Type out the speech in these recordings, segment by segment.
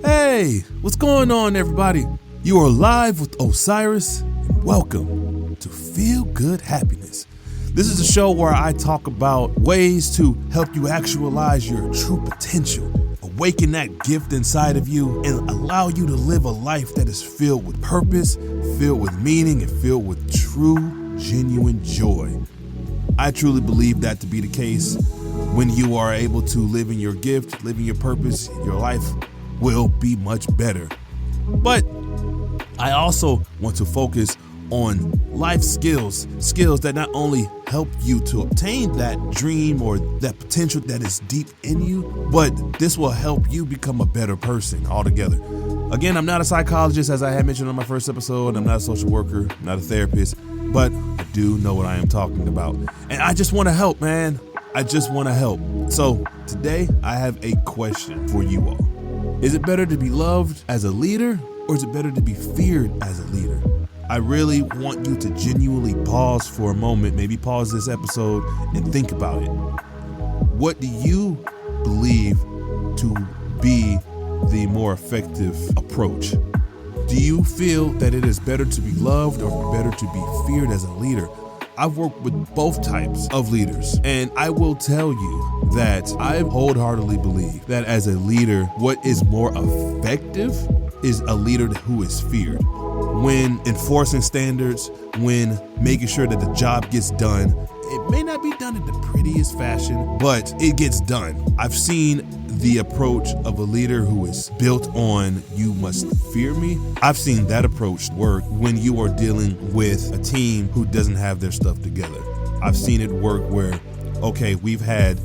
Hey, what's going on, everybody? You are live with Osiris, and welcome to Feel Good Happiness. This is a show where I talk about ways to help you actualize your true potential, awaken that gift inside of you, and allow you to live a life that is filled with purpose, filled with meaning, and filled with true, genuine joy. I truly believe that to be the case. When you are able to live in your gift, live in your purpose, your life will be much better. But I also want to focus on life skills that not only help you to obtain that dream or that potential that is deep in you, but this will help you become a better person altogether. Again, I'm not a psychologist, as I had mentioned on my first episode. I'm not a social worker, not a therapist, but I do know what I am talking about. And I just want to help, man. I just want to help. So today I have a question for you all. Is it better to be loved as a leader, or is it better to be feared as a leader? I really want you to genuinely pause for a moment, maybe pause this episode and think about it. What do you believe to be the more effective approach? Do you feel that it is better to be loved or better to be feared as a leader? I've worked with both types of leaders, and I will tell you that I wholeheartedly believe that as a leader, what is more effective is a leader who is feared. When enforcing standards, when making sure that the job gets done, it may not be done in the prettiest fashion, but it gets done. I've seen the approach of a leader who is built on "you must fear me." I've seen that approach work when you are dealing with a team who doesn't have their stuff together. I've seen it work where, okay, we've had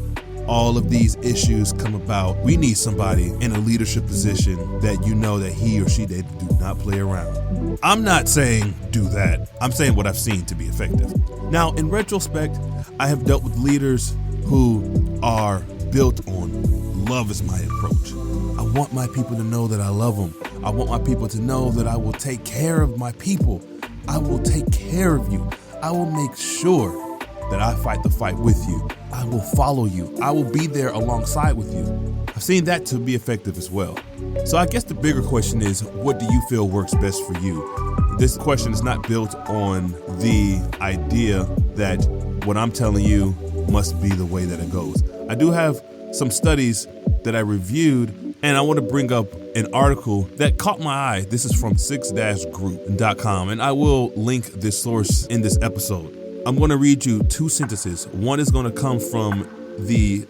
all of these issues come about. We need somebody in a leadership position that you know that he or she, they do not play around. I'm not saying do that. I'm saying what I've seen to be effective. Now, in retrospect, I have dealt with leaders who are built on love is my approach. I want my people to know that I love them. I want my people to know that I will take care of my people. I will take care of you. I will make sure that I fight the fight with you. I will follow you. I will be there alongside with you. I've seen that to be effective as well. So I guess the bigger question is, what do you feel works best for you? This question is not built on the idea that what I'm telling you must be the way that it goes. I do have some studies that I reviewed, and I want to bring up an article that caught my eye. This is from 6-group.com, and I will link this source in this episode. I'm going to read you two sentences. One is going to come from the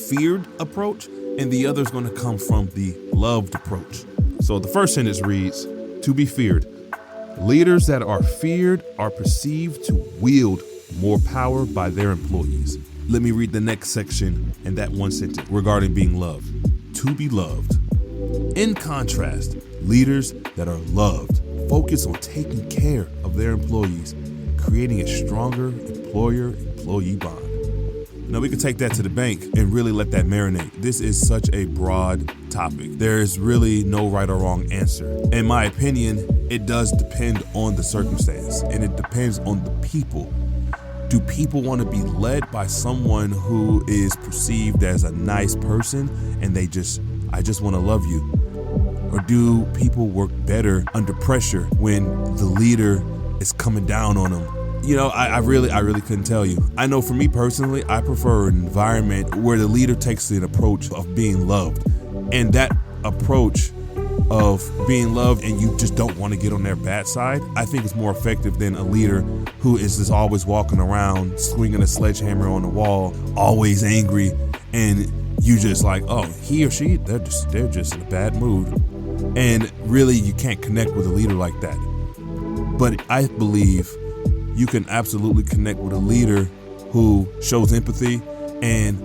feared approach, and the other is going to come from the loved approach. So the first sentence reads, "To be feared. Leaders that are feared are perceived to wield more power by their employees." Let me read the next section in that one sentence regarding being loved. To be loved. In contrast, leaders that are loved focus on taking care of their employees, creating a stronger employer-employee bond. Now, we can take that to the bank and really let that marinate. This is such a broad topic. There is really no right or wrong answer. In my opinion, it does depend on the circumstance, and it depends on the people. Do people want to be led by someone who is perceived as a nice person and I just want to love you? Or do people work better under pressure when the leader is coming down on them? You know, I really couldn't tell you. I know for me personally, I prefer an environment where the leader takes the approach of being loved. And that approach of being loved and you just don't want to get on their bad side, I think is more effective than a leader who is just always walking around, swinging a sledgehammer on the wall, always angry, and you just like, oh, he or she, they're just in a bad mood. And really, you can't connect with a leader like that. But I believe you can absolutely connect with a leader who shows empathy and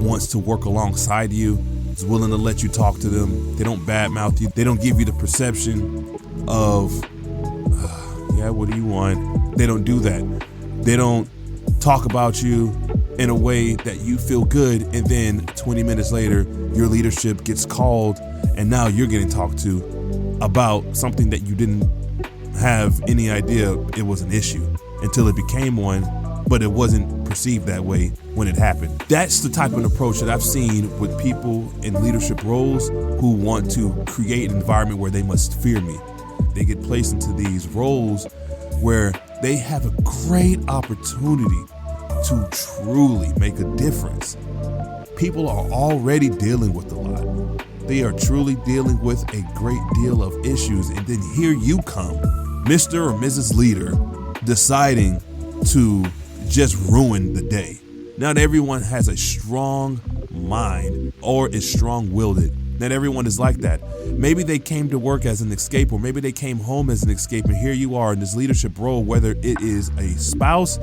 wants to work alongside you, is willing to let you talk to them. They don't badmouth you. They don't give you the perception of, yeah, what do you want? They don't do that. They don't talk about you in a way that you feel good, and then 20 minutes later, your leadership gets called, and now you're getting talked to about something that you didn't have any idea it was an issue until it became one, but it wasn't perceived that way when it happened. That's the type of approach that I've seen with people in leadership roles who want to create an environment where they must fear me. They get placed into these roles where they have a great opportunity to truly make a difference. People are already dealing with a lot. They are truly dealing with a great deal of issues. And then here you come, Mr. or Mrs. Leader, deciding to just ruin the day. Not everyone has a strong mind or is strong-willed. Not everyone is like that. Maybe they came to work as an escape, or maybe they came home as an escape, and here you are in this leadership role, whether it is a spouse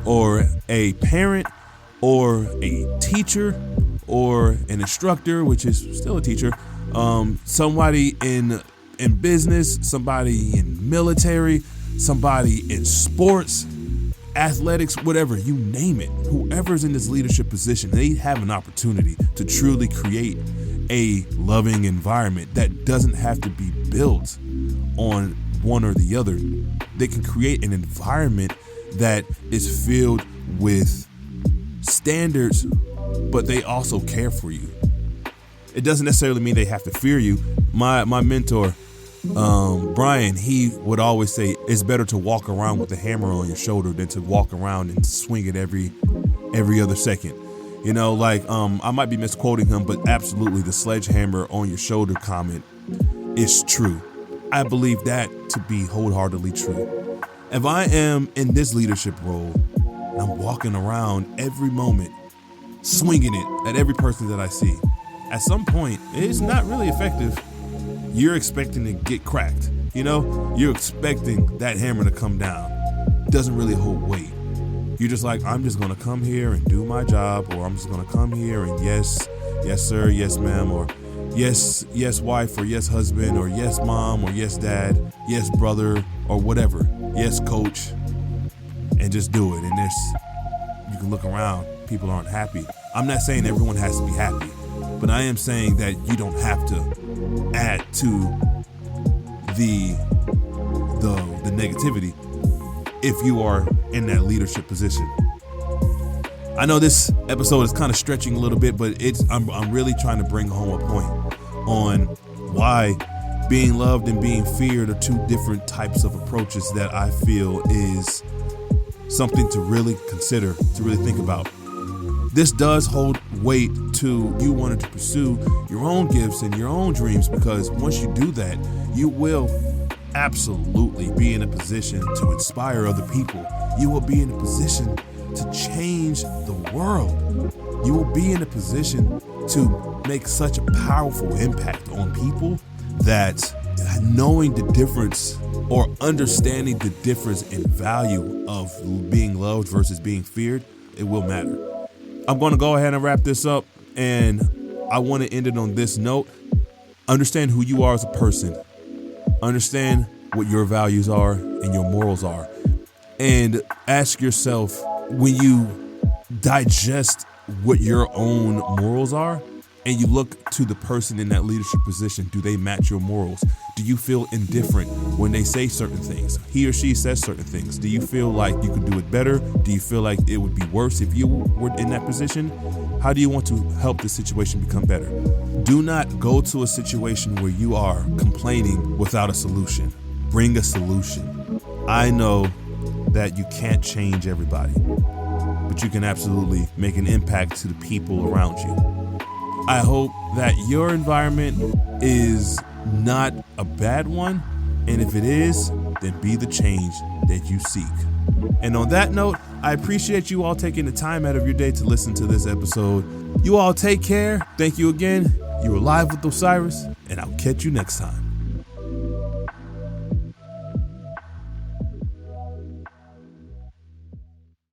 or a parent or a teacher or an instructor, which is still a teacher, somebody in business, somebody in military, somebody in sports, athletics, whatever, you name it. Whoever's in this leadership position, they have an opportunity to truly create a loving environment that doesn't have to be built on one or the other. They can create an environment that is filled with standards, but they also care for you. It doesn't necessarily mean they have to fear you. My mentor, Brian, he would always say it's better to walk around with a hammer on your shoulder than to walk around and swing it every other second. You know, like I might be misquoting him, but absolutely the sledgehammer on your shoulder comment is true. I believe that to be wholeheartedly true. If I am in this leadership role, and I'm walking around every moment, swinging it at every person that I see, at some point, it's not really effective. You're expecting to get cracked. You know, you're expecting that hammer to come down. It doesn't really hold weight. You're just like, I'm just going to come here and do my job, or I'm just going to come here and yes, sir, yes, ma'am, or yes, wife, or yes, husband, or yes, mom, or yes, dad, yes, brother, or whatever. Yes, coach, and just do it. And you can look around, people aren't happy. I'm not saying everyone has to be happy, but I am saying that you don't have to add to the negativity if you are in that leadership position. I know this episode is kind of stretching a little bit, but I'm really trying to bring home a point on why being loved and being feared are two different types of approaches that I feel is something to really consider, to really think about. This does hold weight to you wanting to pursue your own gifts and your own dreams, because once you do that, you will absolutely be in a position to inspire other people. You will be in a position to change the world. You will be in a position to make such a powerful impact on people that knowing the difference or understanding the difference in value of being loved versus being feared, it will matter. I'm going to go ahead and wrap this up, and I want to end it on this note. Understand who you are as a person. Understand what your values are and your morals are. And ask yourself, when you digest what your own morals are and you look to the person in that leadership position, do they match your morals? Do you feel indifferent when they say certain things? He or she says certain things. Do you feel like you could do it better? Do you feel like it would be worse if you were in that position? How do you want to help the situation become better? Do not go to a situation where you are complaining without a solution. Bring a solution. I know that you can't change everybody, but you can absolutely make an impact to the people around you. I hope that your environment is not a bad one, and if it is, then be the change that you seek. And on that note, I appreciate you all taking the time out of your day to listen to this episode. You all take care. Thank you again. You were live with Osiris, and I'll catch you next time.